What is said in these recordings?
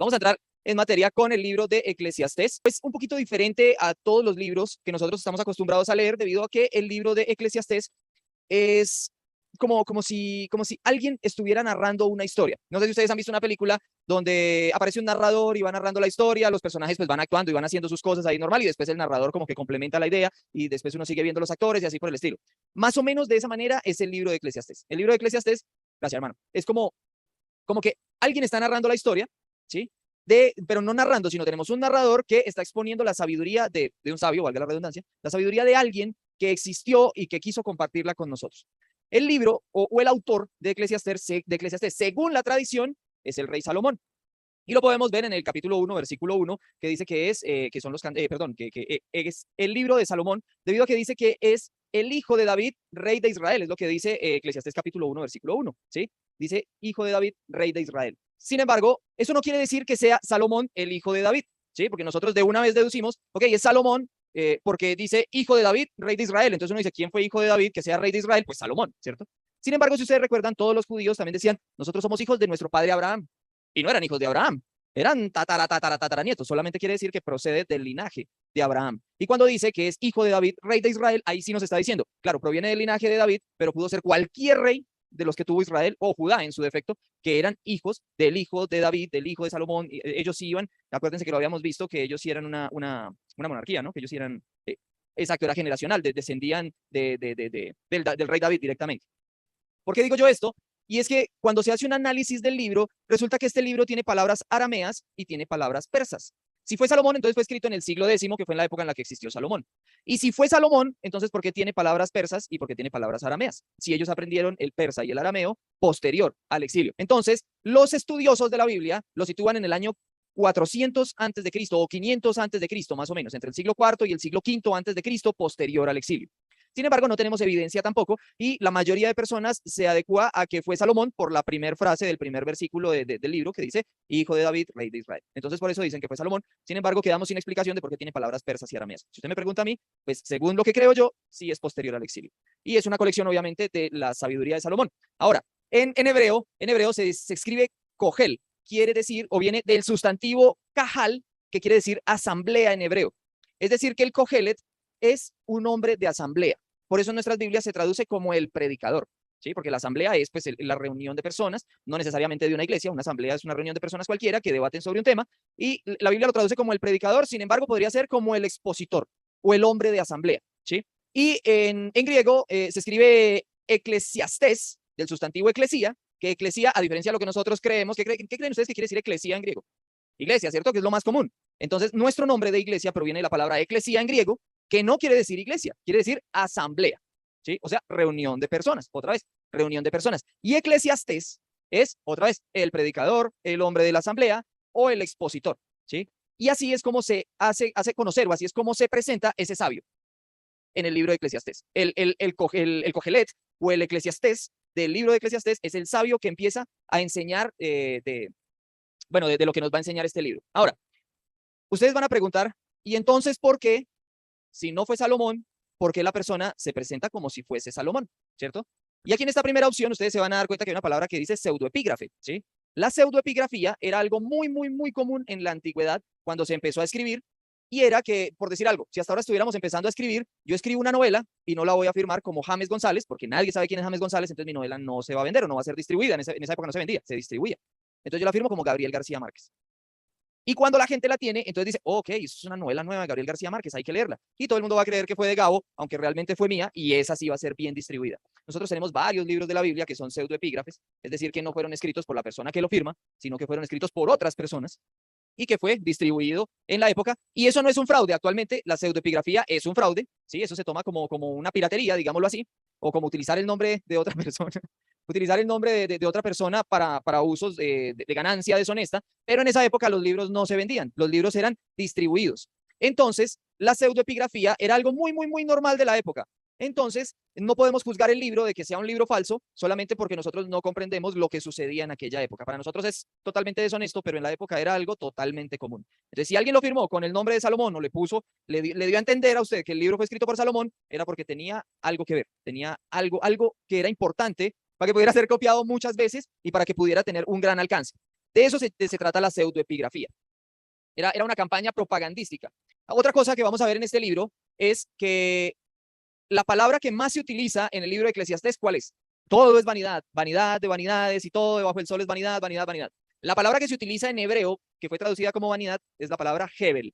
Vamos a entrar en materia con el libro de Eclesiastés. Es un poquito diferente a todos los libros que nosotros estamos acostumbrados a leer, debido a que el libro de Eclesiastés es como si alguien estuviera narrando una historia. No sé si ustedes han visto una película donde aparece un narrador y va narrando la historia, los personajes pues van actuando y van haciendo sus cosas ahí normal, y después el narrador como que complementa la idea y después uno sigue viendo los actores y así por el estilo. Más o menos de esa manera es el libro de Eclesiastés. El libro de Eclesiastés, gracias hermano, es como que alguien está narrando la historia, ¿sí? Pero no narrando, sino tenemos un narrador que está exponiendo la sabiduría de un sabio, valga la redundancia, la sabiduría de alguien que existió y que quiso compartirla con nosotros. El libro o el autor de Eclesiastés, según la tradición, es el rey Salomón. Y lo podemos ver en el capítulo 1, versículo 1, que dice que son perdón, que es el libro de Salomón, debido a que dice que es el hijo de David, rey de Israel. Es lo que dice Eclesiastés capítulo 1, versículo 1, ¿sí? Dice hijo de David, rey de Israel. Sin embargo, eso no quiere decir que sea Salomón el hijo de David, ¿sí? Porque nosotros de una vez deducimos, ok, es Salomón, porque dice hijo de David, rey de Israel. Entonces uno dice, ¿quién fue hijo de David que sea rey de Israel? Pues Salomón, ¿cierto? Sin embargo, si ustedes recuerdan, todos los judíos también decían, nosotros somos hijos de nuestro padre Abraham. Y no eran hijos de Abraham, eran tataranietos. Solamente quiere decir que procede del linaje de Abraham. Y cuando dice que es hijo de David, rey de Israel, ahí sí nos está diciendo, claro, proviene del linaje de David, pero pudo ser cualquier rey de los que tuvo Israel o Judá en su defecto, que eran hijos del hijo de David, del hijo de Salomón. Ellos sí iban, acuérdense que lo habíamos visto, que ellos sí eran una monarquía, ¿no? Que ellos sí eran, exacto, era generacional, descendían del rey David directamente. ¿Por qué digo yo esto? Y es que cuando se hace un análisis del libro, resulta que este libro tiene palabras arameas y tiene palabras persas. Si fue Salomón, entonces fue escrito en el siglo X, que fue en la época en la que existió Salomón. Y si fue Salomón, entonces ¿por qué tiene palabras persas y por qué tiene palabras arameas? Si ellos aprendieron el persa y el arameo posterior al exilio. Entonces, los estudiosos de la Biblia lo sitúan en el año 400 antes de Cristo o 500 antes de Cristo, más o menos, entre el siglo IV y el siglo V antes de Cristo, posterior al exilio. Sin embargo, no tenemos evidencia tampoco, y la mayoría de personas se adecua a que fue Salomón por la primera frase del primer versículo del libro, que dice, hijo de David, rey de Israel. Entonces, por eso dicen que fue Salomón. Sin embargo, quedamos sin explicación de por qué tiene palabras persas y arameas. Si usted me pregunta a mí, pues según lo que creo yo, sí es posterior al exilio. Y es una colección, obviamente, de la sabiduría de Salomón. Ahora, en hebreo se escribe Kogel, quiere decir, o viene del sustantivo Kahal, que quiere decir asamblea en hebreo. Es decir, que el Kohelet es un hombre de asamblea. Por eso en nuestras Biblias se traduce como el predicador, ¿sí? Porque la asamblea es pues la reunión de personas, no necesariamente de una iglesia. Una asamblea es una reunión de personas cualquiera que debaten sobre un tema, y la Biblia lo traduce como el predicador. Sin embargo, podría ser como el expositor o el hombre de asamblea, ¿sí? Y en griego se escribe eclesiastés, del sustantivo eclesia, que eclesia, a diferencia de lo que nosotros creemos, ¿qué creen ustedes que quiere decir eclesia en griego? Iglesia, ¿cierto? Que es lo más común. Entonces, nuestro nombre de iglesia proviene de la palabra eclesia en griego, que no quiere decir iglesia, quiere decir asamblea, ¿sí? O sea, reunión de personas, otra vez, reunión de personas. Y eclesiastés es, otra vez, el predicador, el hombre de la asamblea o el expositor, ¿sí? Y así es como se hace conocer, o así es como se presenta ese sabio en el libro de Eclesiastés. El Cogelet o el Eclesiastés del libro de Eclesiastés es el sabio que empieza a enseñar de lo que nos va a enseñar este libro. Ahora, ustedes van a preguntar, ¿y entonces por qué, si no fue Salomón, por qué la persona se presenta como si fuese Salomón? ¿Cierto? Y aquí en esta primera opción ustedes se van a dar cuenta que hay una palabra que dice pseudoepígrafe, ¿sí? La pseudoepigrafía era algo muy, muy, muy común en la antigüedad cuando se empezó a escribir, y era que, por decir algo, si hasta ahora estuviéramos empezando a escribir, yo escribo una novela y no la voy a firmar como James González, porque nadie sabe quién es James González, entonces mi novela no se va a vender o no va a ser distribuida. En esa época no se vendía, se distribuía. Entonces yo la firmo como Gabriel García Márquez. Y cuando la gente la tiene, entonces dice, oh, ok, eso es una novela nueva de Gabriel García Márquez, hay que leerla. Y todo el mundo va a creer que fue de Gabo, aunque realmente fue mía, y esa sí va a ser bien distribuida. Nosotros tenemos varios libros de la Biblia que son pseudoepígrafes, es decir, que no fueron escritos por la persona que lo firma, sino que fueron escritos por otras personas y que fue distribuido en la época. Y eso no es un fraude. Actualmente la pseudoepigrafía es un fraude, ¿sí? Eso se toma como una piratería, digámoslo así, o como utilizar el nombre de otra persona. Utilizar el nombre de otra persona para usos de ganancia deshonesta, pero en esa época los libros no se vendían, los libros eran distribuidos. Entonces, la pseudoepigrafía era algo muy, muy, muy normal de la época. Entonces, no podemos juzgar el libro de que sea un libro falso solamente porque nosotros no comprendemos lo que sucedía en aquella época. Para nosotros es totalmente deshonesto, pero en la época era algo totalmente común. Entonces, si alguien lo firmó con el nombre de Salomón o le dio a entender a usted que el libro fue escrito por Salomón, era porque tenía algo que ver, tenía algo que era importante para que pudiera ser copiado muchas veces y para que pudiera tener un gran alcance. De eso se trata la pseudoepigrafía. Era una campaña propagandística. Otra cosa que vamos a ver en este libro es que la palabra que más se utiliza en el libro de Eclesiastés, ¿cuál es? Todo es vanidad, vanidad de vanidades y todo debajo del sol es vanidad, vanidad, vanidad. La palabra que se utiliza en hebreo, que fue traducida como vanidad, es la palabra Hebel.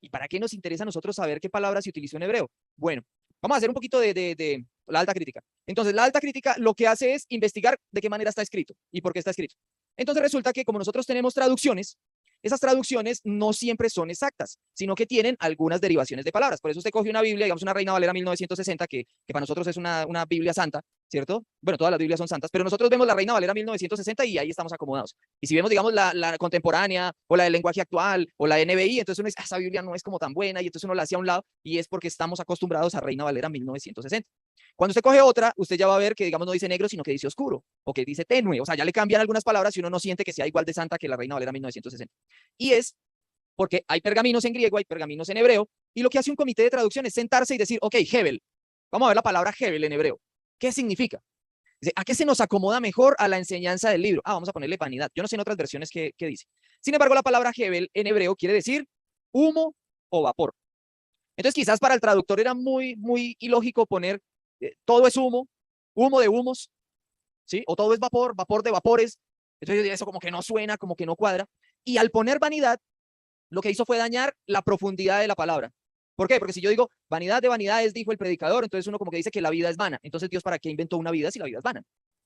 ¿Y para qué nos interesa a nosotros saber qué palabra se utilizó en hebreo? Bueno, vamos a hacer un poquito de la alta crítica. Entonces, la alta crítica lo que hace es investigar de qué manera está escrito y por qué está escrito. Entonces, resulta que como nosotros tenemos traducciones, esas traducciones no siempre son exactas, sino que tienen algunas derivaciones de palabras. Por eso usted coge una Biblia, digamos una Reina Valera 1960, que para nosotros es una Biblia santa, ¿cierto? Bueno, todas las Biblias son santas, pero nosotros vemos la Reina Valera 1960 y ahí estamos acomodados. Y si vemos, digamos, la contemporánea o la del lenguaje actual o la NBI, entonces uno dice, esa Biblia no es como tan buena y entonces uno la hace a un lado y es porque estamos acostumbrados a Reina Valera 1960. Cuando usted coge otra, usted ya va a ver que, digamos, no dice negro, sino que dice oscuro o que dice tenue. O sea, ya le cambian algunas palabras y uno no siente que sea igual de santa que la Reina Valera 1960. Y es porque hay pergaminos en griego, hay pergaminos en hebreo, y lo que hace un comité de traducción es sentarse y decir, ok, Hebel, vamos a ver la palabra Hebel en hebreo. ¿Qué significa? Dice, ¿a qué se nos acomoda mejor a la enseñanza del libro? Vamos a ponerle vanidad. Yo no sé en otras versiones qué dice. Sin embargo, la palabra Hebel en hebreo quiere decir humo o vapor. Entonces, quizás para el traductor era muy ilógico poner todo es humo, humo de humos, ¿sí? O todo es vapor, vapor de vapores. Entonces, eso como que no suena, como que no cuadra. Y al poner vanidad, lo que hizo fue dañar la profundidad de la palabra. ¿Por qué? Porque si yo digo vanidad de vanidades, dijo el predicador, entonces uno como que dice que la vida es vana. Entonces, Dios, ¿para qué inventó una vida si la vida es vana?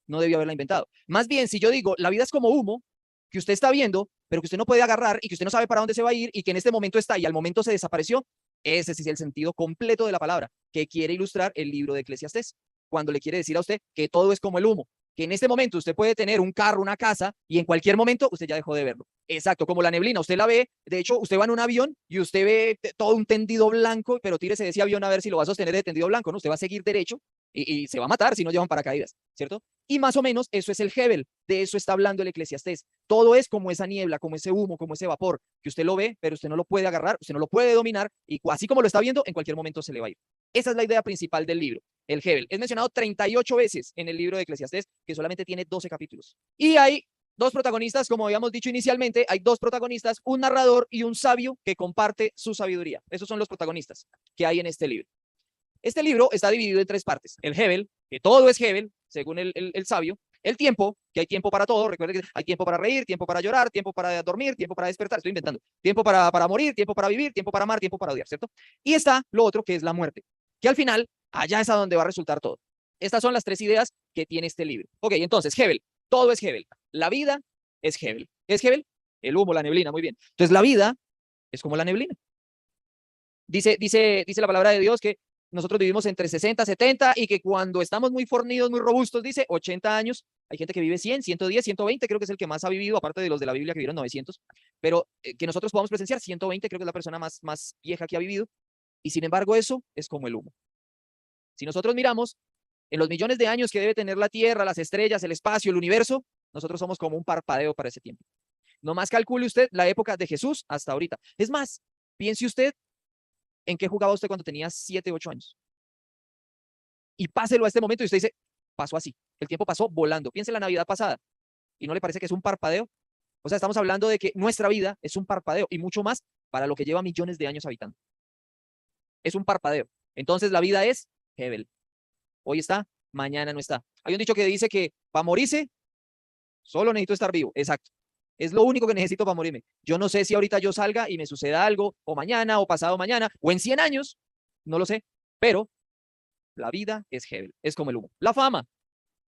No debió haberla inventado. Más bien, si yo digo la vida es como humo, que usted está viendo, pero que usted no puede agarrar y que usted no sabe para dónde se va a ir y que en este momento está y al momento se desapareció, ese es el sentido completo de la palabra que quiere ilustrar el libro de Eclesiastés. Cuando le quiere decir a usted que todo es como el humo, que en este momento usted puede tener un carro, una casa, y en cualquier momento usted ya dejó de verlo. Exacto, como la neblina, usted la ve, de hecho, usted va en un avión y usted ve todo un tendido blanco, pero tírese de ese avión a ver si lo va a sostener de tendido blanco, ¿no? Usted va a seguir derecho y se va a matar si no llevan paracaídas, ¿cierto? Y más o menos eso es el Hebel, de eso está hablando el Eclesiastés. Todo es como esa niebla, como ese humo, como ese vapor, que usted lo ve, pero usted no lo puede agarrar, usted no lo puede dominar, y así como lo está viendo, en cualquier momento se le va a ir. Esa es la idea principal del libro, el Hebel. Es mencionado 38 veces en el libro de Eclesiastés, que solamente tiene 12 capítulos. Y hay dos protagonistas, como habíamos dicho inicialmente, hay dos protagonistas, un narrador y un sabio que comparte su sabiduría. Esos son los protagonistas que hay en este libro. Este libro está dividido en tres partes. El Hebel, que todo es Hebel, según el sabio. El tiempo, que hay tiempo para todo. Recuerden que hay tiempo para reír, tiempo para llorar, tiempo para dormir, tiempo para despertar. Estoy inventando. Tiempo para morir, tiempo para vivir, tiempo para amar, tiempo para odiar, ¿cierto? Y está lo otro, que es la muerte, que al final, allá es a donde va a resultar todo. Estas son las tres ideas que tiene este libro. Ok, entonces, Hebel, todo es Hebel. La vida es Hebel. ¿Qué es Hebel? El humo, la neblina, muy bien. Entonces, la vida es como la neblina. Dice la palabra de Dios que nosotros vivimos entre 60, 70 y que cuando estamos muy fornidos, muy robustos, dice 80 años. Hay gente que vive 100, 110, 120, creo que es el que más ha vivido, aparte de los de la Biblia que vivieron 900. Pero que nosotros podamos presenciar 120, creo que es la persona más vieja que ha vivido. Y sin embargo, eso es como el humo. Si nosotros miramos en los millones de años que debe tener la Tierra, las estrellas, el espacio, el universo, nosotros somos como un parpadeo para ese tiempo. Nomás calcule usted la época de Jesús hasta ahorita. Es más, piense usted en qué jugaba usted cuando tenía 7, 8 años. Y páselo a este momento y usted dice, pasó así. El tiempo pasó volando. Piense en la Navidad pasada. ¿Y no le parece que es un parpadeo? O sea, estamos hablando de que nuestra vida es un parpadeo y mucho más para lo que lleva millones de años habitando. Es un parpadeo. Entonces la vida es Hebel. Hoy está, mañana no está. Hay un dicho que dice que para morirse, solo necesito estar vivo. Exacto. Es lo único que necesito para morirme. Yo no sé si ahorita yo salga y me suceda algo, o mañana, o pasado mañana, o en 100 años, no lo sé, pero la vida es Hebel, es como el humo. La fama.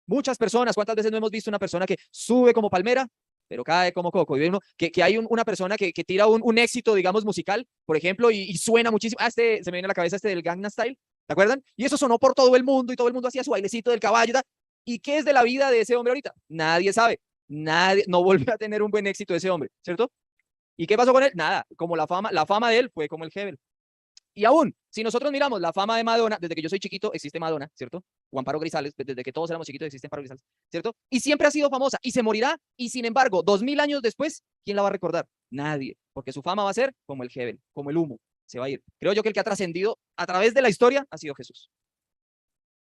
Muchas personas, ¿cuántas veces no hemos visto una persona que sube como palmera, pero cae como coco? Y uno, que hay una persona que tira un éxito, digamos, musical, por ejemplo, y suena muchísimo. Se me viene a la cabeza este del Gangnam Style, ¿te acuerdan? Y eso sonó por todo el mundo y todo el mundo hacía su bailecito del caballo. ¿Y qué es de la vida de ese hombre ahorita? Nadie sabe. Nadie, no volvió a tener un buen éxito ese hombre, ¿cierto? ¿Y qué pasó con él? Nada, como la fama de él fue como el Hebel. Y aún, si nosotros miramos la fama de Madonna, desde que yo soy chiquito existe Madonna, ¿cierto? O Amparo Grisales, desde que todos éramos chiquitos existe Amparo Grisales, ¿cierto? Y siempre ha sido famosa y se morirá, y sin embargo, 2000 años después, ¿quién la va a recordar? Nadie, porque su fama va a ser como el Hebel, como el humo, se va a ir. Creo yo que el que ha trascendido a través de la historia ha sido Jesús.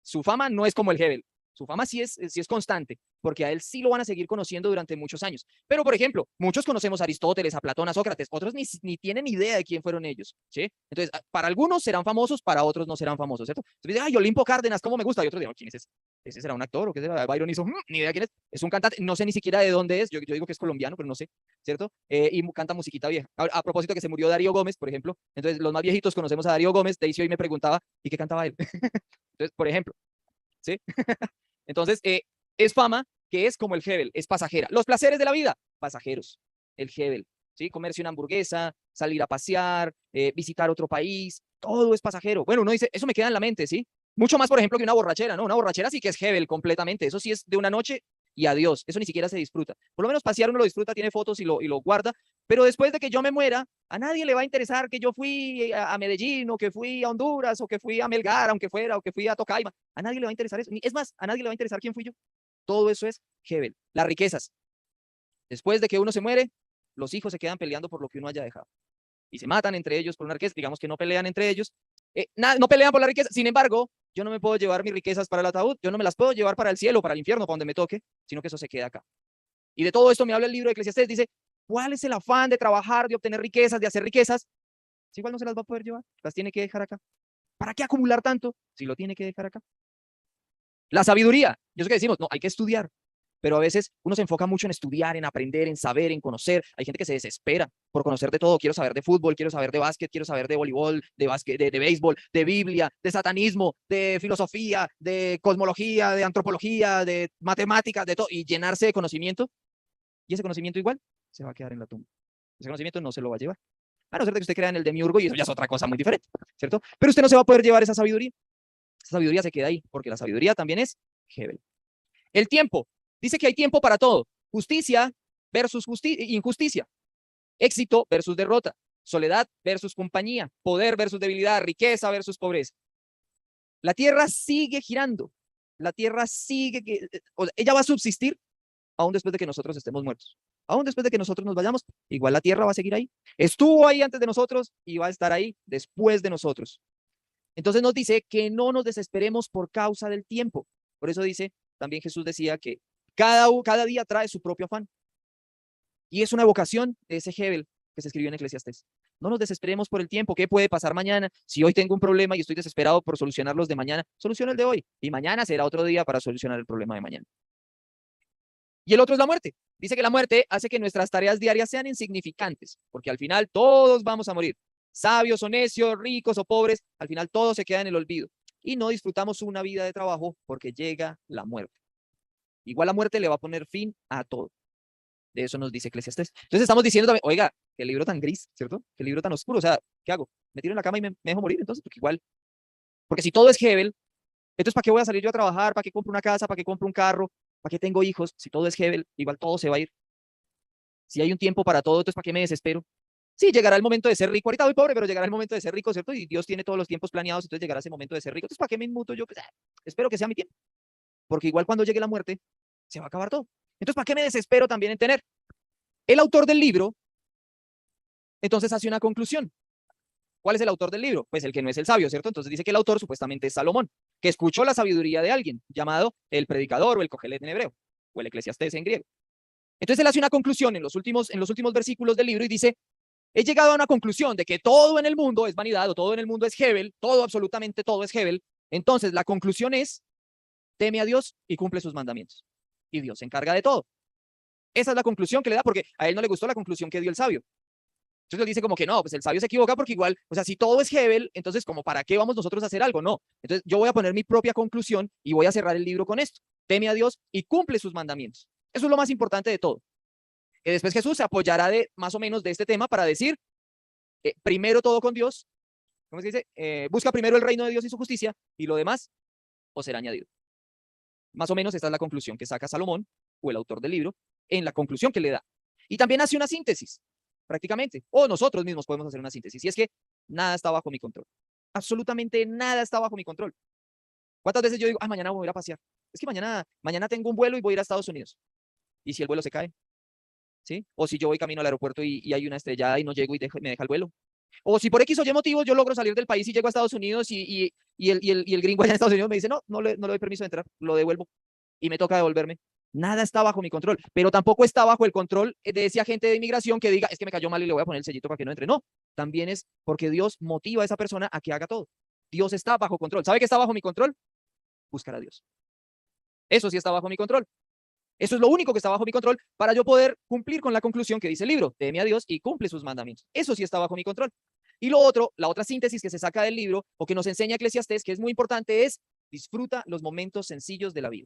Su fama no es como el Hebel, Su fama sí es constante, porque a él sí lo van a seguir conociendo durante muchos años. Pero, por ejemplo, muchos conocemos a Aristóteles, a Platón, a Sócrates, otros ni tienen idea de quién fueron ellos, ¿sí? Entonces, para algunos serán famosos, para otros no serán famosos, ¿cierto? Entonces, ay, Olimpo Cárdenas, ¿cómo me gusta? Y otros dirán, ¿quién es ese? ¿Ese será un actor o qué será? Byron hizo, ni idea quién es. Es un cantante, no sé ni siquiera de dónde es, yo digo que es colombiano, pero no sé, ¿cierto? Y canta musiquita vieja. A propósito que se murió Darío Gómez, por ejemplo, entonces los más viejitos conocemos a Darío Gómez, Daisy hoy me preguntaba, ¿y qué cantaba él? Entonces, por ejemplo, ¿sí? Entonces, es fama que es como el Hebel, es pasajera. Los placeres de la vida, pasajeros. El Hebel, ¿sí? Comerse una hamburguesa, salir a pasear, visitar otro país, todo es pasajero. Bueno, uno dice, eso me queda en la mente, ¿sí? Mucho más, por ejemplo, que una borrachera, ¿no? Una borrachera sí que es Hebel completamente. Eso sí es de una noche y adiós. Eso ni siquiera se disfruta. Por lo menos pasear uno lo disfruta, tiene fotos y lo guarda. Pero después de que yo me muera, a nadie le va a interesar que yo fui a Medellín o que fui a Honduras o que fui a Melgar, aunque fuera, o que fui a Tocaima. A nadie le va a interesar eso. Es más, a nadie le va a interesar quién fui yo. Todo eso es Hebel. Las riquezas. Después de que uno se muere, los hijos se quedan peleando por lo que uno haya dejado. Y se matan entre ellos por una riqueza. Digamos que no pelean entre ellos. No pelean por la riqueza. Sin embargo, yo no me puedo llevar mis riquezas para el ataúd. Yo no me las puedo llevar para el cielo, para el infierno, para donde me toque, sino que eso se queda acá. Y de todo esto me habla el libro de Eclesiastés. Dice, ¿cuál es el afán de trabajar, de obtener riquezas, de hacer riquezas? Si igual no se las va a poder llevar, las tiene que dejar acá. ¿Para qué acumular tanto si lo tiene que dejar acá? La sabiduría. Yo sé que decimos, no, hay que estudiar. Pero a veces uno se enfoca mucho en estudiar, en aprender, en saber, en conocer. Hay gente que se desespera por conocer de todo. Quiero saber de fútbol, quiero saber de básquet, quiero saber de voleibol, de básquet, de béisbol, de Biblia, de satanismo, de filosofía, de cosmología, de antropología, de matemáticas, de todo, y llenarse de conocimiento. Y ese conocimiento igual se va a quedar en la tumba. Ese conocimiento no se lo va a llevar. A no ser de que usted crea en el demiurgo y eso ya es otra cosa muy diferente, ¿cierto? Pero usted no se va a poder llevar esa sabiduría. Esa sabiduría se queda ahí, porque la sabiduría también es Hebel. El tiempo. Dice que hay tiempo para todo. Justicia versus injusticia. Éxito versus derrota. Soledad versus compañía. Poder versus debilidad. Riqueza versus pobreza. La tierra sigue girando. La tierra sigue, ella va a subsistir aún después de que nosotros estemos muertos. Aún después de que nosotros nos vayamos, igual la tierra va a seguir ahí. Estuvo ahí antes de nosotros y va a estar ahí después de nosotros. Entonces nos dice que no nos desesperemos por causa del tiempo. Por eso dice, también Jesús decía que cada día trae su propio afán. Y es una evocación de ese Hebel que se escribió en Eclesiastés. No nos desesperemos por el tiempo. ¿Qué puede pasar mañana? Si hoy tengo un problema y estoy desesperado por solucionar los de mañana, soluciona el de hoy. Y mañana será otro día para solucionar el problema de mañana. Y el otro es la muerte. Dice que la muerte hace que nuestras tareas diarias sean insignificantes, porque al final todos vamos a morir. Sabios o necios, ricos o pobres, al final todo se queda en el olvido. Y no disfrutamos una vida de trabajo porque llega la muerte. Igual la muerte le va a poner fin a todo. De eso nos dice Eclesiastés. Entonces estamos diciendo también, oiga, qué libro tan gris, ¿cierto? Qué libro tan oscuro. O sea, ¿qué hago? ¿Me tiro en la cama y me dejo morir? Entonces, porque igual, porque si todo es Hebel, entonces ¿para qué voy a salir yo a trabajar? ¿Para qué compro una casa? ¿Para qué compro un carro? ¿Para qué tengo hijos? Si todo es Hebel, igual todo se va a ir. Si hay un tiempo para todo, entonces ¿para qué me desespero? Sí, llegará el momento de ser rico. Ahorita voy pobre, pero llegará el momento de ser rico, ¿cierto? Y Dios tiene todos los tiempos planeados, entonces llegará ese momento de ser rico. Entonces, ¿para qué me inmuto yo? Pues, espero que sea mi tiempo. Porque igual cuando llegue la muerte, se va a acabar todo. Entonces, ¿para qué me desespero también en tener? El autor del libro, entonces hace una conclusión. ¿Cuál es el autor del libro? Pues el que no es el sabio, ¿cierto? Entonces dice que el autor supuestamente es Salomón, que escuchó la sabiduría de alguien llamado el predicador o el cogelet en hebreo, o el eclesiastés en griego. Entonces él hace una conclusión en los últimos versículos del libro y dice, he llegado a una conclusión de que todo en el mundo es vanidad o todo en el mundo es Hebel, todo, absolutamente todo es Hebel. Entonces la conclusión es, teme a Dios y cumple sus mandamientos. Y Dios se encarga de todo. Esa es la conclusión que le da, porque a él no le gustó la conclusión que dio el sabio. Entonces él dice como que no, pues el sabio se equivoca porque igual, o sea, si todo es Hebel, entonces como para qué vamos nosotros a hacer algo, no. Entonces yo voy a poner mi propia conclusión y voy a cerrar el libro con esto. Teme a Dios y cumple sus mandamientos. Eso es lo más importante de todo. Que después Jesús se apoyará de más o menos de este tema para decir, primero todo con Dios, ¿cómo se dice? Busca primero el reino de Dios y su justicia y lo demás os será añadido. Más o menos esta es la conclusión que saca Salomón o el autor del libro en la conclusión que le da. Y también hace una síntesis, prácticamente, o nosotros mismos podemos hacer una síntesis, y es que nada está bajo mi control. Absolutamente nada está bajo mi control. ¿Cuántas veces yo digo, mañana voy a ir a pasear? Es que mañana tengo un vuelo y voy a ir a Estados Unidos. ¿Y si el vuelo se cae? ¿Sí? O si yo voy camino al aeropuerto y hay una estrellada y no llego y me deja el vuelo. O si por X o Y motivos yo logro salir del país y llego a Estados Unidos y el gringo allá en Estados Unidos me dice, no, no le doy permiso de entrar, lo devuelvo y me toca devolverme. Nada está bajo mi control, pero tampoco está bajo el control de ese agente de inmigración que diga, es que me cayó mal y le voy a poner el sellito para que no entre. No, también es porque Dios motiva a esa persona a que haga todo. Dios está bajo control. ¿Sabe qué está bajo mi control? Buscar a Dios. Eso sí está bajo mi control. Eso es lo único que está bajo mi control para yo poder cumplir con la conclusión que dice el libro. Teme a Dios y cumple sus mandamientos. Eso sí está bajo mi control. Y lo otro, la otra síntesis que se saca del libro o que nos enseña Eclesiastés, que es muy importante, es disfruta los momentos sencillos de la vida.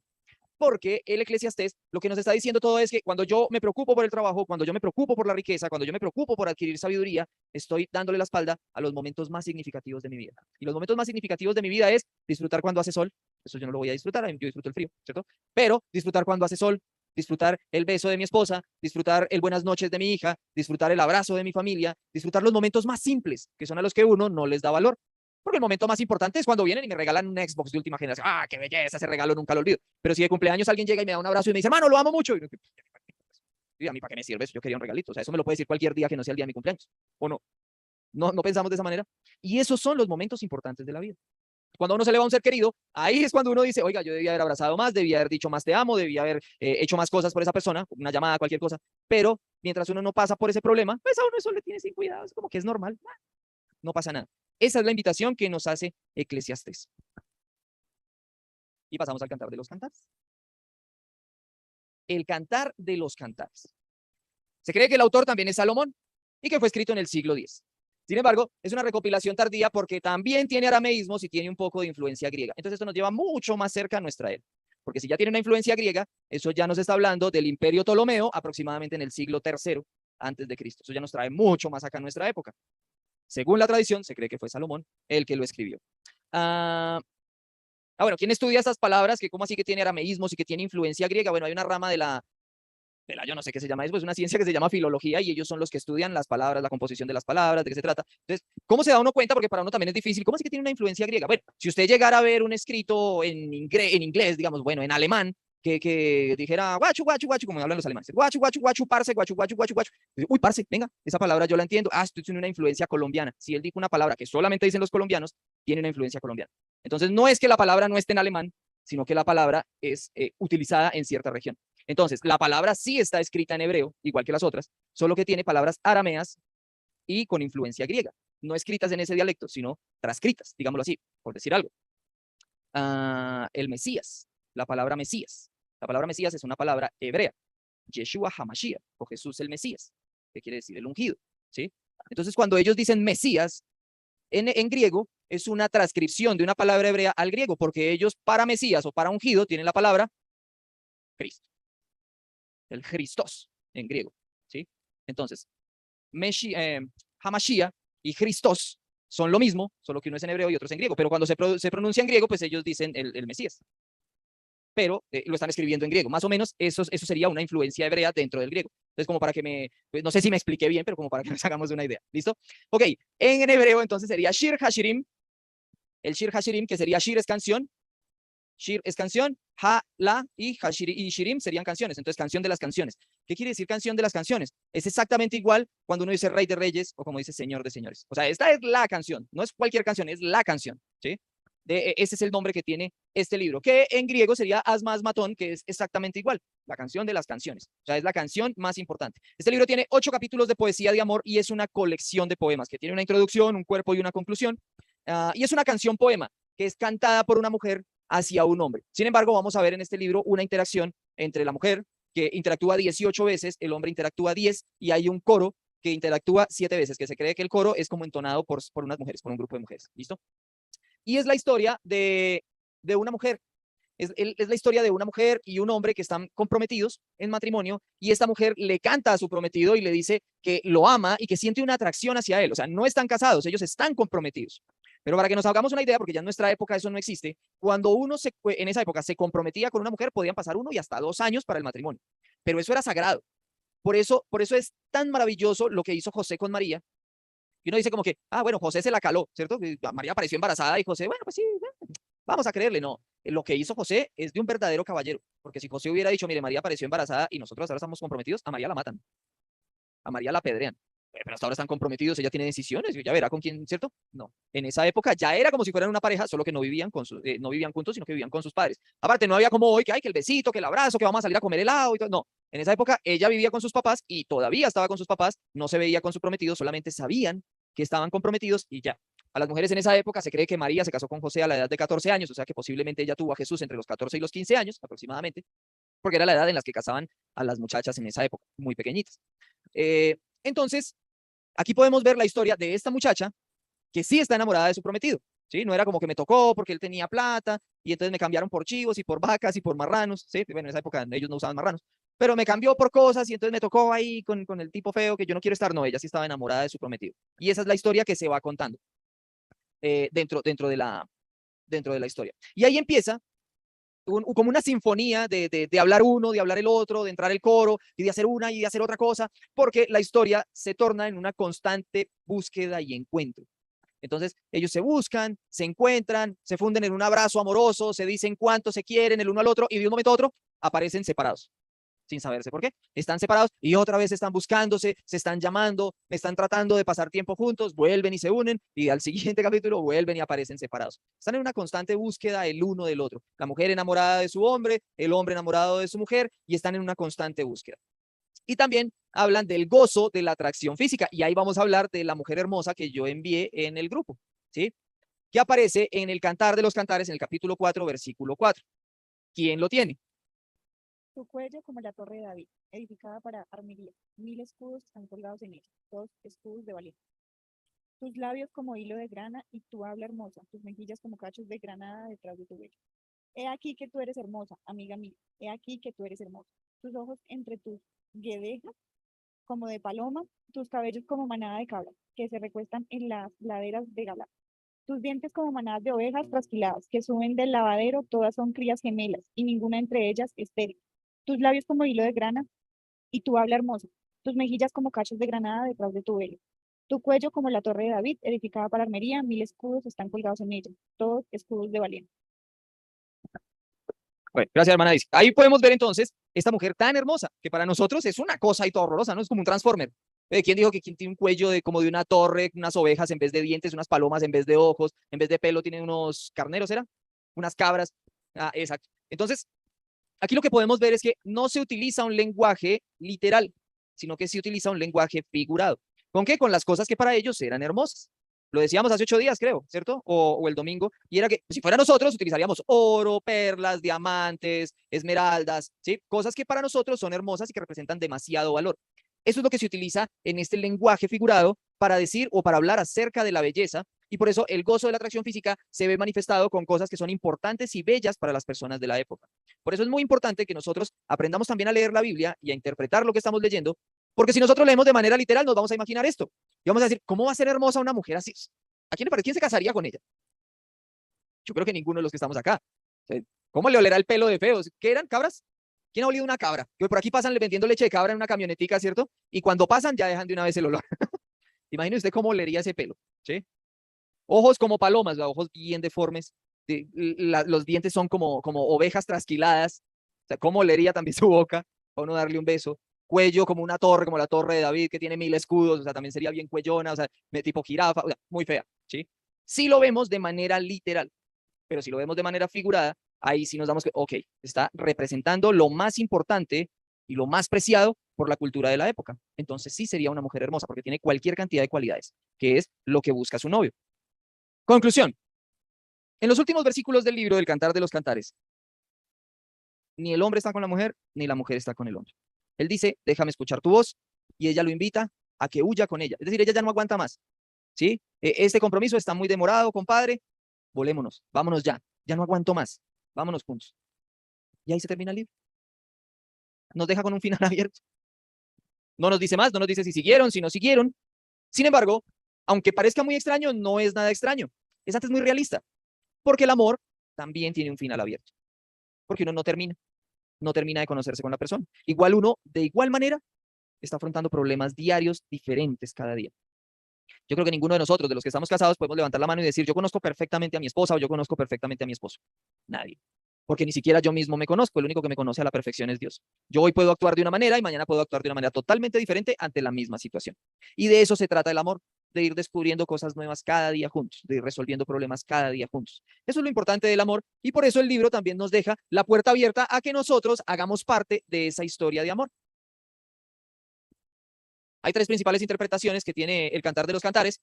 Porque el Eclesiastés lo que nos está diciendo todo es que cuando yo me preocupo por el trabajo, cuando yo me preocupo por la riqueza, cuando yo me preocupo por adquirir sabiduría, estoy dándole la espalda a los momentos más significativos de mi vida. Y los momentos más significativos de mi vida es disfrutar cuando hace sol. Eso yo no lo voy a disfrutar, yo disfruto el frío, ¿cierto? Pero disfrutar cuando hace sol, disfrutar el beso de mi esposa, disfrutar el buenas noches de mi hija, disfrutar el abrazo de mi familia, disfrutar los momentos más simples, que son a los que uno no les da valor. Porque el momento más importante es cuando vienen y me regalan un Xbox de última generación. ¡Ah, qué belleza! Ese regalo nunca lo olvido. Pero si de cumpleaños alguien llega y me da un abrazo y me dice, hermano, lo amo mucho. Y a mí, ¿para qué me sirve eso? Yo quería un regalito. O sea, eso me lo puede decir cualquier día que no sea el día de mi cumpleaños. ¿O no? No pensamos de esa manera. Y esos son los momentos importantes de la vida. Cuando a uno se le va a un ser querido, ahí es cuando uno dice, oiga, yo debía haber abrazado más, debía haber dicho más te amo, debía haber hecho más cosas por esa persona, una llamada, cualquier cosa. Pero mientras uno no pasa por ese problema, pues a uno eso le tiene sin cuidado. Es como que es normal. No pasa nada. Esa es la invitación que nos hace Eclesiastés. Y pasamos al cantar de los cantares. El cantar de los cantares. Se cree que el autor también es Salomón y que fue escrito en el siglo X. Sin embargo, es una recopilación tardía porque también tiene arameísmos y tiene un poco de influencia griega. Entonces esto nos lleva mucho más cerca a nuestra era. Porque si ya tiene una influencia griega, eso ya nos está hablando del Imperio Ptolomeo aproximadamente en el siglo III antes de Cristo. Eso ya nos trae mucho más acá a nuestra época. Según la tradición, se cree que fue Salomón el que lo escribió. Bueno, ¿quién estudia estas palabras? Que cómo así que tiene arameísmos y que tiene influencia griega. Bueno, hay una rama yo no sé qué se llama eso, es una ciencia que se llama filología y ellos son los que estudian las palabras, la composición de las palabras, de qué se trata. Entonces, ¿cómo se da uno cuenta? Porque para uno también es difícil. ¿Cómo así que tiene una influencia griega? Bueno, si usted llegara a ver un escrito en inglés, digamos, bueno, en alemán, que dijera guachu, guachu, guachu, como hablan los alemanes, guachu, guachu, guachu, parce, guachu, guachu, guachu, guachu. Uy, parce, venga, esa palabra yo la entiendo. Ah, esto tiene una influencia colombiana. Si él dijo una palabra que solamente dicen los colombianos, tiene una influencia colombiana. Entonces, no es que la palabra no esté en alemán, sino que la palabra es utilizada en cierta región. Entonces, la palabra sí está escrita en hebreo, igual que las otras, solo que tiene palabras arameas y con influencia griega. No escritas en ese dialecto, sino transcritas, digámoslo así, por decir algo. El Mesías, la palabra Mesías. La palabra Mesías es una palabra hebrea. Yeshua HaMashiach, o Jesús el Mesías, que quiere decir el ungido. ¿Sí? Entonces, cuando ellos dicen Mesías, en griego, es una transcripción de una palabra hebrea al griego, porque ellos para Mesías o para ungido tienen la palabra Cristo. El Christos en griego, ¿sí? Entonces, Hamashiach y Christos son lo mismo, solo que uno es en hebreo y otro es en griego, pero cuando se pronuncia en griego, pues ellos dicen el Mesías, pero lo están escribiendo en griego. Más o menos eso sería una influencia hebrea dentro del griego. Entonces, como para que pues, no sé si me expliqué bien, pero como para que nos hagamos una idea, ¿listo? Ok, en hebreo entonces sería Shir Hashirim, el Shir Hashirim, que sería Shir es canción, Shir es canción, Ha, La y Shirim serían canciones. Entonces, canción de las canciones. ¿Qué quiere decir canción de las canciones? Es exactamente igual cuando uno dice Rey de Reyes o como dice Señor de Señores. O sea, esta es la canción. No es cualquier canción, es la canción. ¿Sí? Ese es el nombre que tiene este libro, que en griego sería Asma Asmatón, que es exactamente igual, la canción de las canciones. O sea, es la canción más importante. Este libro tiene 8 capítulos de poesía de amor y es una colección de poemas que tiene una introducción, un cuerpo y una conclusión. Y es una canción poema que es cantada por una mujer hacia un hombre. Sin embargo, vamos a ver en este libro una interacción entre la mujer, que interactúa 18 veces, el hombre interactúa 10, y hay un coro que interactúa 7 veces, que se cree que el coro es como entonado por unas mujeres, por un grupo de mujeres. ¿Listo? Y es la historia de una mujer. Es la historia de una mujer y un hombre que están comprometidos en matrimonio y esta mujer le canta a su prometido y le dice que lo ama y que siente una atracción hacia él. O sea, no están casados, ellos están comprometidos. Pero para que nos hagamos una idea, porque ya en nuestra época eso no existe, cuando uno en esa época se comprometía con una mujer, podían pasar 1 y hasta 2 años para el matrimonio. Pero eso era sagrado. Por eso es tan maravilloso lo que hizo José con María. Y uno dice como que, bueno, José se la caló, ¿cierto? María apareció embarazada y José, bueno, pues sí, vamos a creerle. No, lo que hizo José es de un verdadero caballero. Porque si José hubiera dicho, mire, María apareció embarazada y nosotros ahora estamos comprometidos, a María la matan. A María la apedrean. Pero hasta ahora están comprometidos, ella tiene decisiones, ya verá con quién, ¿cierto? No, en esa época ya era como si fueran una pareja, solo que no vivían no vivían juntos, sino que vivían con sus padres. Aparte, no había como hoy que hay que el besito, que el abrazo, que vamos a salir a comer helado y todo. No, en esa época ella vivía con sus papás y todavía estaba con sus papás, no se veía con su prometido, solamente sabían que estaban comprometidos y ya. A las mujeres en esa época se cree que María se casó con José a la edad de 14 años, o sea que posiblemente ella tuvo a Jesús entre los 14 y los 15 años aproximadamente, porque era la edad en la que casaban a las muchachas en esa época, muy pequeñitas. Entonces, aquí podemos ver la historia de esta muchacha que sí está enamorada de su prometido, ¿sí? No era como que me tocó porque él tenía plata y entonces me cambiaron por chivos y por vacas y por marranos, ¿sí? Bueno, en esa época ellos no usaban marranos, pero me cambió por cosas y entonces me tocó ahí con el tipo feo que yo no quiero estar. No, ella sí estaba enamorada de su prometido. Y esa es la historia que se va contando dentro de la historia. Y ahí empieza como una sinfonía de hablar uno, de hablar el otro, de entrar el coro y de hacer una y de hacer otra cosa, porque la historia se torna en una constante búsqueda y encuentro. Entonces, ellos se buscan, se encuentran, se funden en un abrazo amoroso, se dicen cuánto se quieren el uno al otro y de un momento a otro aparecen separados sin saberse por qué. Están separados y otra vez están buscándose, se están llamando, están tratando de pasar tiempo juntos, vuelven y se unen y al siguiente capítulo vuelven y aparecen separados. Están en una constante búsqueda el uno del otro. La mujer enamorada de su hombre, el hombre enamorado de su mujer y están en una constante búsqueda. Y también hablan del gozo de la atracción física y ahí vamos a hablar de la mujer hermosa que yo envié en el grupo, ¿sí? Que aparece en el Cantar de los Cantares en el capítulo 4, versículo 4. ¿Quién lo tiene? Tu cuello como la torre de David, edificada para armería. 1000 escudos están colgados en ella, todos escudos de valiente. Tus labios como hilo de grana y tu habla hermosa, tus mejillas como cachos de granada detrás de tu vello. He aquí que tú eres hermosa, amiga mía. He aquí que tú eres hermosa. Tus ojos entre tus guedejas como de paloma, tus cabellos como manada de cabra, que se recuestan en las laderas de Galá. Tus dientes como manadas de ovejas trasquiladas, que suben del lavadero, todas son crías gemelas, y ninguna entre ellas estéril. Tus labios como hilo de grana, y tu habla hermosa. Tus mejillas como cachos de granada detrás de tu velo. Tu cuello como la torre de David, edificada para armería, 1000 escudos están colgados en ella, todos escudos de valiente. Bueno, gracias, hermana Dice. Ahí podemos ver entonces esta mujer tan hermosa, que para nosotros es una cosa y todo horrorosa, ¿no? Es como un transformer. ¿Quién dijo que quien tiene un cuello como de una torre, unas ovejas en vez de dientes, unas palomas en vez de ojos, en vez de pelo tiene unos carneros, ¿era? Unas cabras. Ah, exacto. Entonces, aquí lo que podemos ver es que no se utiliza un lenguaje literal, sino que se utiliza un lenguaje figurado. ¿Con qué? Con las cosas que para ellos eran hermosas. Lo decíamos hace 8 días, creo, ¿cierto? O el domingo. Y era que si fuera nosotros, utilizaríamos oro, perlas, diamantes, esmeraldas, ¿sí? Cosas que para nosotros son hermosas y que representan demasiado valor. Eso es lo que se utiliza en este lenguaje figurado para decir o para hablar acerca de la belleza. Y por eso el gozo de la atracción física se ve manifestado con cosas que son importantes y bellas para las personas de la época. Por eso es muy importante que nosotros aprendamos también a leer la Biblia y a interpretar lo que estamos leyendo, porque si nosotros leemos de manera literal, nos vamos a imaginar esto. Y vamos a decir, ¿cómo va a ser hermosa una mujer así? ¿A quién le parece? ¿Quién se casaría con ella? Yo creo que ninguno de los que estamos acá. ¿Cómo le olerá el pelo de feos? ¿Qué eran? ¿Cabras? ¿Quién ha olido una cabra? Que por aquí pasan vendiendo leche de cabra en una camionetica, ¿cierto? Y cuando pasan ya dejan de una vez el olor. Imagine usted cómo olería ese pelo, ¿sí? Ojos como palomas, ojos bien deformes. Los dientes son como ovejas trasquiladas. O sea, cómo olería también su boca para uno darle un beso. Cuello como una torre, como la torre de David, que tiene 1000 escudos. O sea, también sería bien cuellona, o sea, tipo jirafa, o sea, muy fea, ¿sí? Si lo vemos de manera literal, pero si lo vemos de manera figurada, ahí sí nos damos que, ok, está representando lo más importante y lo más preciado por la cultura de la época. Entonces sí sería una mujer hermosa porque tiene cualquier cantidad de cualidades, que es lo que busca su novio. Conclusión. En los últimos versículos del libro del Cantar de los Cantares, ni el hombre está con la mujer, ni la mujer está con el hombre. Él dice, déjame escuchar tu voz, y ella lo invita a que huya con ella. Es decir, ella ya no aguanta más, ¿sí? Este compromiso está muy demorado, compadre, volémonos, vámonos ya no aguanto más, vámonos juntos. Y ahí se termina el libro. Nos deja con un final abierto. No nos dice más, no nos dice si siguieron, si no siguieron. Sin embargo, aunque parezca muy extraño, no es nada extraño. Es antes muy realista, porque el amor también tiene un final abierto, porque uno no termina de conocerse con la persona. Igual uno, de igual manera, está afrontando problemas diarios diferentes cada día. Yo creo que ninguno de nosotros, de los que estamos casados, podemos levantar la mano y decir, yo conozco perfectamente a mi esposa o yo conozco perfectamente a mi esposo. Nadie. porque ni siquiera yo mismo me conozco, el único que me conoce a la perfección es Dios. Yo hoy puedo actuar de una manera y mañana puedo actuar de una manera totalmente diferente ante la misma situación. Y de eso se trata el amor, de ir descubriendo cosas nuevas cada día juntos, de ir resolviendo problemas cada día juntos. Eso es lo importante del amor y por eso el libro también nos deja la puerta abierta a que nosotros hagamos parte de esa historia de amor. Hay tres principales interpretaciones que tiene el Cantar de los Cantares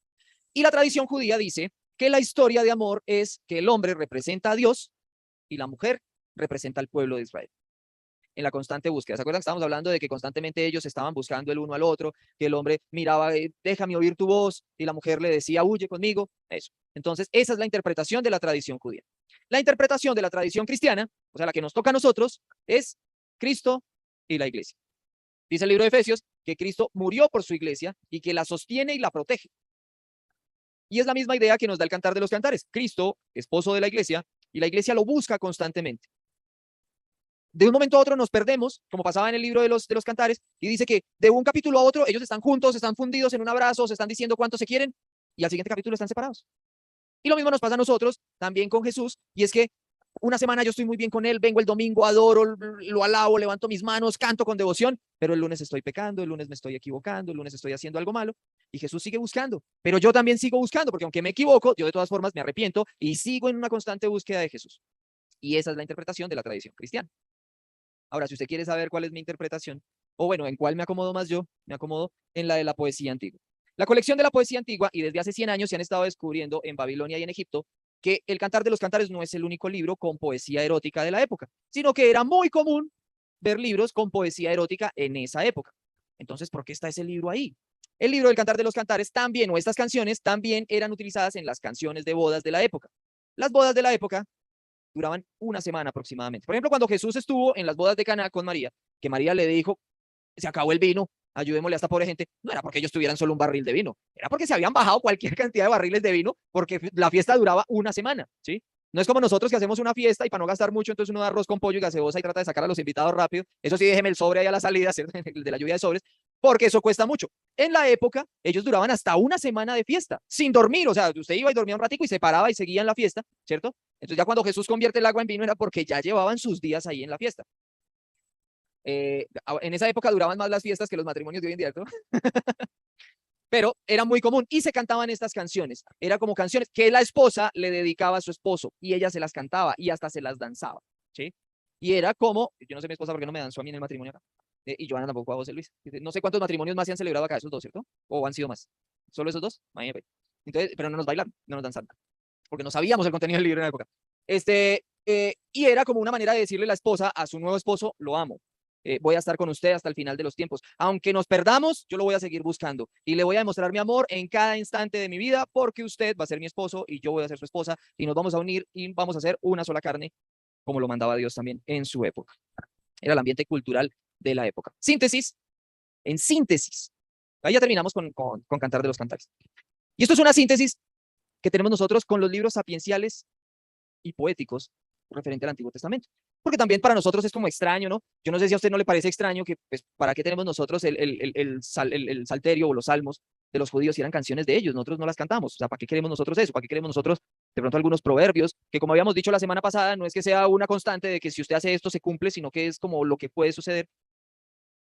y la tradición judía dice que la historia de amor es que el hombre representa a Dios y la mujer representa al pueblo de Israel en la constante búsqueda. ¿Se acuerdan que estábamos hablando de que constantemente ellos estaban buscando el uno al otro, que el hombre miraba, déjame oír tu voz, y la mujer le decía, huye conmigo? Eso. Entonces, esa es la interpretación de la tradición judía. La interpretación de la tradición cristiana, o sea, la que nos toca a nosotros, es Cristo y la iglesia. Dice el libro de Efesios que Cristo murió por su iglesia y que la sostiene y la protege. Y es la misma idea que nos da el Cantar de los Cantares. Cristo, esposo de la iglesia, y la iglesia lo busca constantemente. De un momento a otro nos perdemos, como pasaba en el libro de los Cantares, y dice que de un capítulo a otro ellos están juntos, están fundidos en un abrazo, se están diciendo cuánto se quieren, y al siguiente capítulo están separados. Y lo mismo nos pasa a nosotros también con Jesús, y es que una semana yo estoy muy bien con él, vengo el domingo, adoro, lo alabo, levanto mis manos, canto con devoción, pero el lunes estoy pecando, el lunes me estoy equivocando, el lunes estoy haciendo algo malo, y Jesús sigue buscando, pero yo también sigo buscando, porque aunque me equivoco, yo de todas formas me arrepiento y sigo en una constante búsqueda de Jesús. Y esa es la interpretación de la tradición cristiana. Ahora, si usted quiere saber cuál es mi interpretación, o bueno, en cuál me acomodo más yo, me acomodo en la de la poesía antigua. La colección de la poesía antigua, y desde hace 100 años se han estado descubriendo en Babilonia y en Egipto, que el Cantar de los Cantares no es el único libro con poesía erótica de la época, sino que era muy común ver libros con poesía erótica en esa época. Entonces, ¿por qué está ese libro ahí? El libro del Cantar de los Cantares también, o estas canciones, también eran utilizadas en las canciones de bodas de la época. Las bodas de la época duraban una semana aproximadamente. Por ejemplo, cuando Jesús estuvo en las bodas de Caná con María, que María le dijo, se acabó el vino, ayudémosle a esta pobre gente, no era porque ellos tuvieran solo un barril de vino, era porque se habían bajado cualquier cantidad de barriles de vino, porque la fiesta duraba una semana, ¿sí? No es como nosotros que hacemos una fiesta y para no gastar mucho, entonces uno da arroz con pollo y gaseosa y trata de sacar a los invitados rápido. Eso sí, déjeme el sobre ahí a la salida, ¿cierto? De la lluvia de sobres, porque eso cuesta mucho. En la época, ellos duraban hasta una semana de fiesta, sin dormir. O sea, usted iba y dormía un ratico y se paraba y seguían la fiesta, ¿cierto? Entonces ya cuando Jesús convierte el agua en vino era porque ya llevaban sus días ahí en la fiesta. En esa época duraban más las fiestas que los matrimonios de hoy en día, ¿no? Pero era muy común y se cantaban estas canciones. Era como canciones que la esposa le dedicaba a su esposo y ella se las cantaba y hasta se las danzaba, ¿sí? Y era como, yo no sé mi esposa por qué no me danzó a mí en el matrimonio acá, y Joana tampoco a José Luis. No sé cuántos matrimonios más se han celebrado acá, esos dos, ¿cierto? ¿O han sido más? ¿Solo esos dos? Entonces, pero no nos bailaron, no nos danzaron, porque no sabíamos el contenido del libro en la época. Y era como una manera de decirle a la esposa a su nuevo esposo, lo amo. Voy a estar con usted hasta el final de los tiempos. Aunque nos perdamos, yo lo voy a seguir buscando y le voy a demostrar mi amor en cada instante de mi vida porque usted va a ser mi esposo y yo voy a ser su esposa y nos vamos a unir y vamos a ser una sola carne, como lo mandaba Dios también en su época. Era el ambiente cultural de la época. Síntesis, en síntesis. Ahí ya terminamos con Cantar de los Cantares. Y esto es una síntesis que tenemos nosotros con los libros sapienciales y poéticos referente al Antiguo Testamento. Porque también para nosotros es como extraño, ¿no? Yo no sé si a usted no le parece extraño que, pues, ¿para qué tenemos nosotros el salterio o los salmos de los judíos si eran canciones de ellos? Nosotros no las cantamos. O sea, ¿para qué queremos nosotros eso? ¿Para qué queremos nosotros de pronto algunos proverbios? Que como habíamos dicho la semana pasada, no es que sea una constante de que si usted hace esto se cumple, sino que es como lo que puede suceder.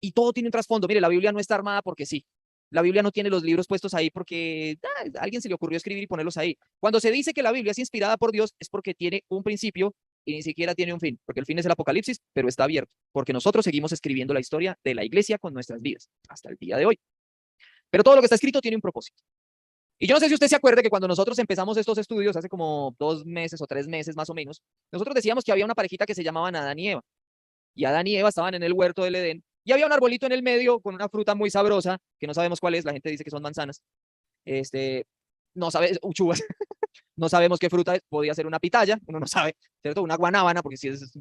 Y todo tiene un trasfondo. Mire, la Biblia no está armada porque sí. La Biblia no tiene los libros puestos ahí porque a alguien se le ocurrió escribir y ponerlos ahí. Cuando se dice que la Biblia es inspirada por Dios es porque tiene un principio y ni siquiera tiene un fin, porque el fin es el Apocalipsis, pero está abierto, porque nosotros seguimos escribiendo la historia de la iglesia con nuestras vidas hasta el día de hoy. Pero todo lo que está escrito tiene un propósito. Y yo no sé si usted se acuerde que cuando nosotros empezamos estos estudios, hace como 2 meses o 3 meses más o menos, nosotros decíamos que había una parejita que se llamaban Adán y Eva. Y Adán y Eva estaban en el huerto del Edén y había un arbolito en el medio con una fruta muy sabrosa, que no sabemos cuál es, la gente dice que son manzanas. No sabe, uchuvas, no sabemos qué fruta es, podía ser una pitaya, uno no sabe, ¿cierto? Una guanábana, porque si es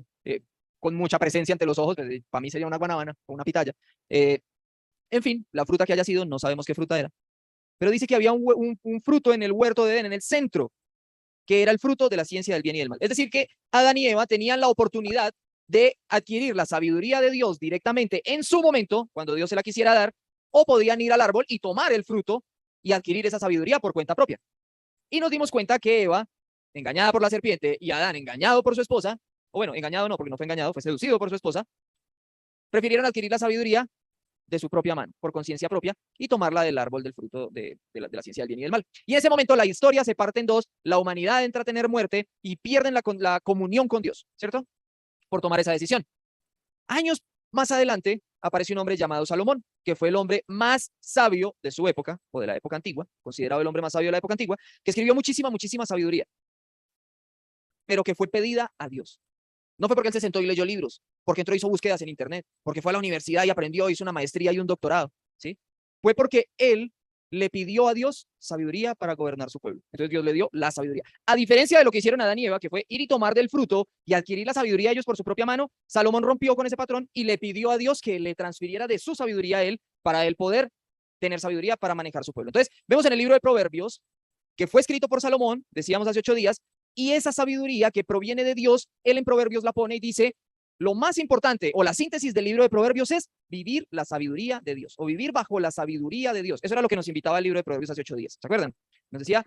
con mucha presencia ante los ojos, pues, para mí sería una guanábana o una pitaya. En fin, la fruta que haya sido, no sabemos qué fruta era. Pero dice que había un fruto en el huerto de Edén, en el centro, que era el fruto de la ciencia del bien y del mal. Es decir, que Adán y Eva tenían la oportunidad de adquirir la sabiduría de Dios directamente en su momento, cuando Dios se la quisiera dar, o podían ir al árbol y tomar el fruto y adquirir esa sabiduría por cuenta propia. Y nos dimos cuenta que Eva, engañada por la serpiente, y Adán, engañado por su esposa, o bueno, engañado no, porque no fue engañado, fue seducido por su esposa, prefirieron adquirir la sabiduría de su propia mano, por conciencia propia, y tomarla del árbol del fruto de la ciencia del bien y del mal. Y en ese momento la historia se parte en dos, la humanidad entra a tener muerte y pierden la comunión con Dios, ¿cierto? Por tomar esa decisión. Años más adelante aparece un hombre llamado Salomón, que fue el hombre más sabio de su época, o de la época antigua, considerado el hombre más sabio de la época antigua, que escribió muchísima sabiduría, pero que fue pedida a Dios. No fue porque él se sentó y leyó libros, porque entró y hizo búsquedas en internet, porque fue a la universidad y aprendió, hizo una maestría y un doctorado, ¿sí? Fue porque él le pidió a Dios sabiduría para gobernar su pueblo. Entonces Dios le dio la sabiduría. A diferencia de lo que hicieron Adán y Eva, que fue ir y tomar del fruto y adquirir la sabiduría de ellos por su propia mano, Salomón rompió con ese patrón y le pidió a Dios que le transfiriera de su sabiduría a él para él poder tener sabiduría para manejar su pueblo. Entonces, vemos en el libro de Proverbios, que fue escrito por Salomón, decíamos hace 8 días, y esa sabiduría que proviene de Dios, él en Proverbios la pone y dice, lo más importante o la síntesis del libro de Proverbios es vivir la sabiduría de Dios o vivir bajo la sabiduría de Dios. Eso era lo que nos invitaba el libro de Proverbios hace 8 días. ¿Se acuerdan? Nos decía,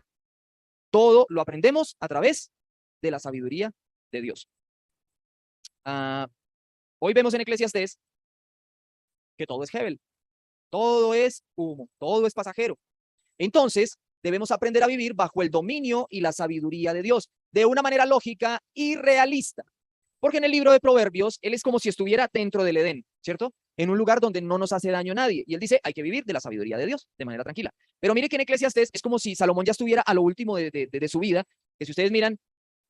todo lo aprendemos a través de la sabiduría de Dios. Hoy vemos en Eclesiastés que todo es Hebel, todo es humo, todo es pasajero. Entonces, debemos aprender a vivir bajo el dominio y la sabiduría de Dios, de una manera lógica y realista. Porque en el libro de Proverbios, él es como si estuviera dentro del Edén, ¿cierto? En un lugar donde no nos hace daño a nadie. Y él dice, hay que vivir de la sabiduría de Dios, de manera tranquila. Pero mire que en Eclesiastés es como si Salomón ya estuviera a lo último de su vida, que si ustedes miran,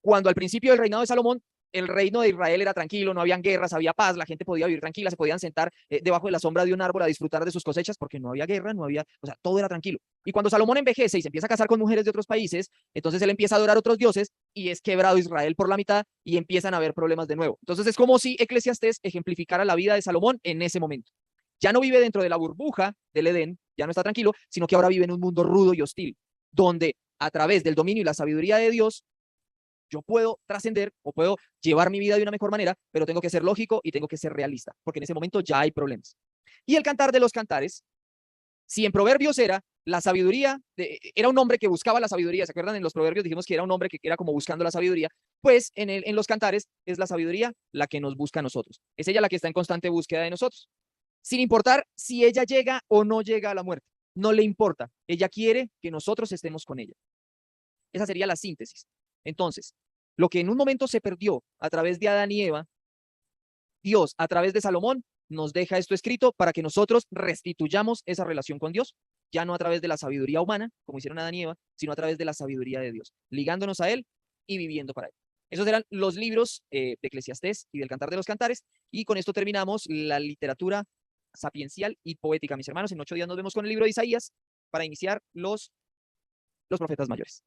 cuando al principio del reinado de Salomón, el reino de Israel era tranquilo, no habían guerras, había paz, la gente podía vivir tranquila, se podían sentar debajo de la sombra de un árbol a disfrutar de sus cosechas porque no había guerra, no había, o sea, todo era tranquilo. Y cuando Salomón envejece y se empieza a casar con mujeres de otros países, entonces él empieza a adorar otros dioses y es quebrado Israel por la mitad y empiezan a haber problemas de nuevo. Entonces es como si Eclesiastés ejemplificara la vida de Salomón en ese momento. Ya no vive dentro de la burbuja del Edén, ya no está tranquilo, sino que ahora vive en un mundo rudo y hostil, donde a través del dominio y la sabiduría de Dios, yo puedo trascender o puedo llevar mi vida de una mejor manera, pero tengo que ser lógico y tengo que ser realista, porque en ese momento ya hay problemas. Y el cantar de los cantares, si en Proverbios era la sabiduría, era un hombre que buscaba la sabiduría, ¿se acuerdan? En los Proverbios dijimos que era un hombre que era como buscando la sabiduría, pues en los cantares es la sabiduría la que nos busca a nosotros. Es ella la que está en constante búsqueda de nosotros, sin importar si ella llega o no llega a la muerte. No le importa, ella quiere que nosotros estemos con ella. Esa sería la síntesis. Entonces, lo que en un momento se perdió a través de Adán y Eva, Dios a través de Salomón nos deja esto escrito para que nosotros restituyamos esa relación con Dios, ya no a través de la sabiduría humana, como hicieron Adán y Eva, sino a través de la sabiduría de Dios, ligándonos a Él y viviendo para Él. Esos eran los libros de Eclesiastés y del Cantar de los Cantares, y con esto terminamos la literatura sapiencial y poética, mis hermanos. En 8 días nos vemos con el libro de Isaías para iniciar los profetas mayores.